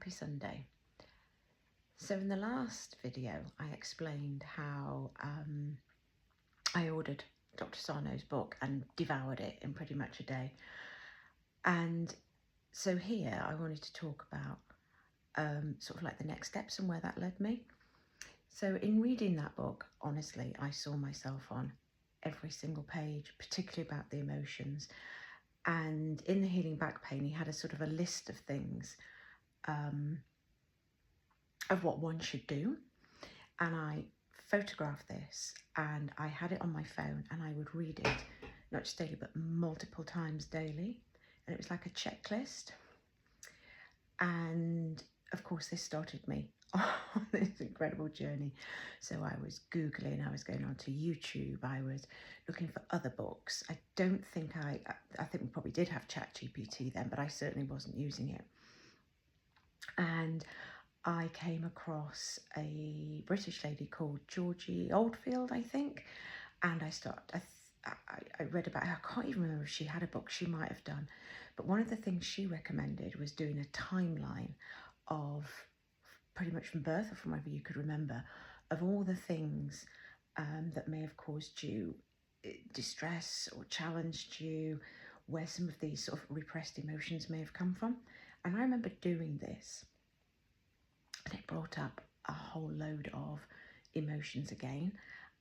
Happy Sunday. So in the last video I explained how I ordered Dr Sarno's book and devoured it in pretty much a day, and so here I wanted to talk about sort of like the next steps and where that led me. So in reading that book, honestly, I saw myself on every single page, particularly about the emotions. And in the healing back pain, he had a sort of a list of things of what one should do. And I photographed this and I had it on my phone and I would read it, not just daily, but multiple times daily. And it was like a checklist. And of course, this started me on this incredible journey. So I was Googling, I was going onto YouTube, I was looking for other books. I think we probably did have ChatGPT then, but I certainly wasn't using it. And I came across a British lady called Georgie Oldfield, I think, and I read about her. I can't even remember if she had a book, she might have done, but one of the things she recommended was doing a timeline of pretty much from birth or from whenever you could remember, of all the things that may have caused you distress or challenged you, where some of these sort of repressed emotions may have come from. And I remember doing this, and it brought up a whole load of emotions again,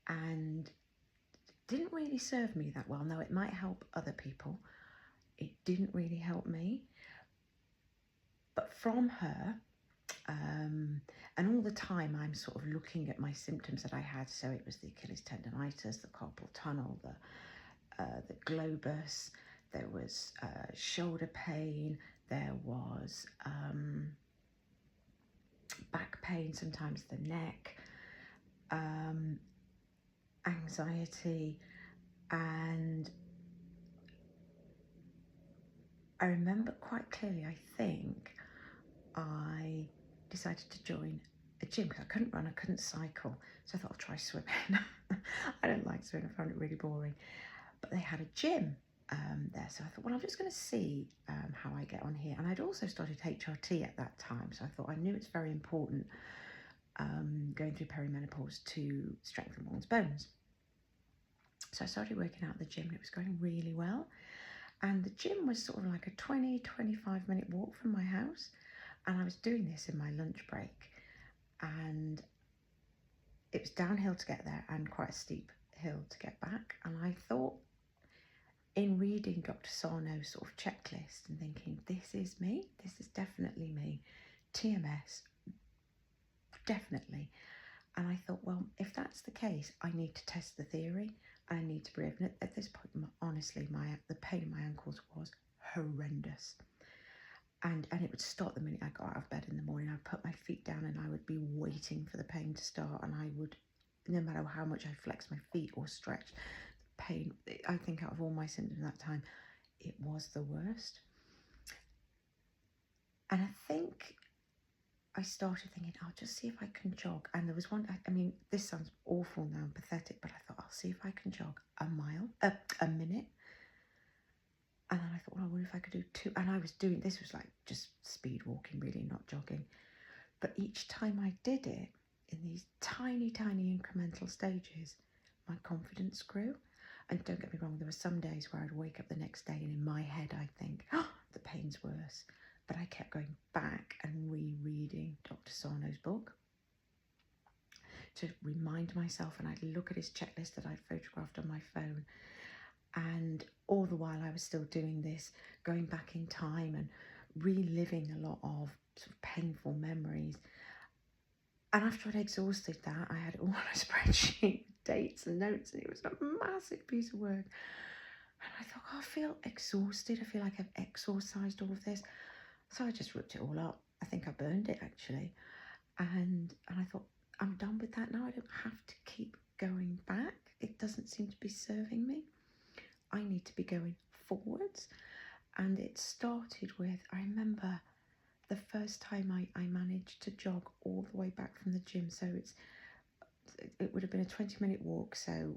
and didn't really serve me that well. Now, it might help other people. It didn't really help me. But from her, and all the time I'm sort of looking at my symptoms that I had. So it was the Achilles tendinitis, the carpal tunnel, the globus, there was shoulder pain, there was back pain, sometimes the neck, anxiety, and I remember quite clearly, I think, I decided to join a gym because I couldn't run, I couldn't cycle, so I thought I'll try swimming. I don't like swimming, I found it really boring, but they had a gym there, so I thought, well, I'm just going to see how I get on here. And I'd also started HRT at that time, so I thought I knew it's very important going through perimenopause to strengthen one's bones. So I started working out at the gym and it was going really well. And the gym was sort of like a 20-25 minute walk from my house. And I was doing this in my lunch break. And it was downhill to get there and quite a steep hill to get back. And I thought, in reading Dr. Sarno's sort of checklist and thinking, this is me, this is definitely me. TMS, definitely. And I thought, well, if that's the case, I need to test the theory. I need to breathe. And at this point, honestly, the pain in my ankles was horrendous. And it would start the minute I got out of bed in the morning. I'd put my feet down and I would be waiting for the pain to start. And I would, no matter how much I flexed my feet or stretched, the pain, I think out of all my symptoms at that time, it was the worst. And I think I started thinking, I'll just see if I can jog. And there was one, I mean, this sounds awful now and pathetic, but I thought, I'll see if I can jog a minute. And then I thought, well, I wonder if I could do 2. And I was doing, this was like just speed walking, really, not jogging. But each time I did it, in these tiny, tiny incremental stages, my confidence grew. And don't get me wrong, there were some days where I'd wake up the next day and in my head I'd think, oh, the pain's worse. But I kept going back and rereading Dr. Sarno's book to remind myself, and I'd look at his checklist that I'd photographed on my phone. And all the while I was still doing this, going back in time and reliving a lot of sort of painful memories. And after I'd exhausted that, I had it all on a spreadsheet, dates and notes, and it was a massive piece of work. And I thought, oh, I feel exhausted. I feel like I've exorcised all of this. So I just ripped it all up. I think I burned it, actually. And I thought, I'm done with that now. I don't have to keep going back. It doesn't seem to be serving me. I need to be going forwards. And it started with, I remember the first time I managed to jog all the way back from the gym. So it would have been a 20-minute walk. So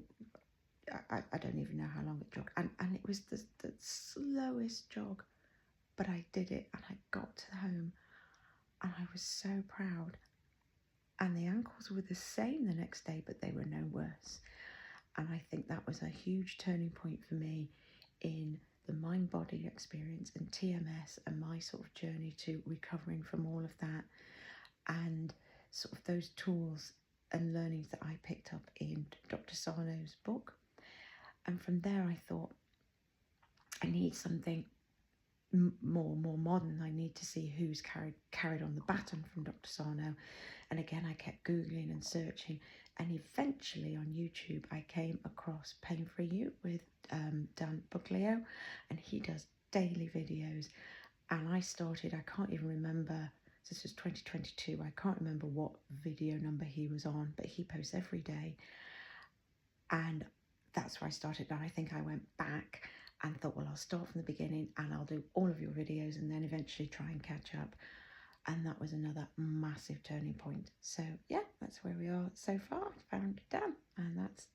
I don't even know how long it jogged. And it was the slowest jog, but I did it and I got to home and I was so proud. And the ankles were the same the next day, but they were no worse. And I think that was a huge turning point for me in the mind-body experience and TMS and my sort of journey to recovering from all of that, and sort of those tools and learnings that I picked up in Dr. Sarno's book. And from there I thought, I need something more modern. I need to see who's carried on the baton from Dr. Sarno. And again, I kept Googling and searching, and eventually on YouTube I came across Pain For You with Dan Buglio, and he does daily videos. And I started, I can't even remember, this was 2022, I can't remember what video number he was on, but he posts every day. And that's where I started. And I think I went back and thought, well, I'll start from the beginning and I'll do all of your videos and then eventually try and catch up. And that was another massive turning point. So yeah, that's where we are so far. Found Dan, and that's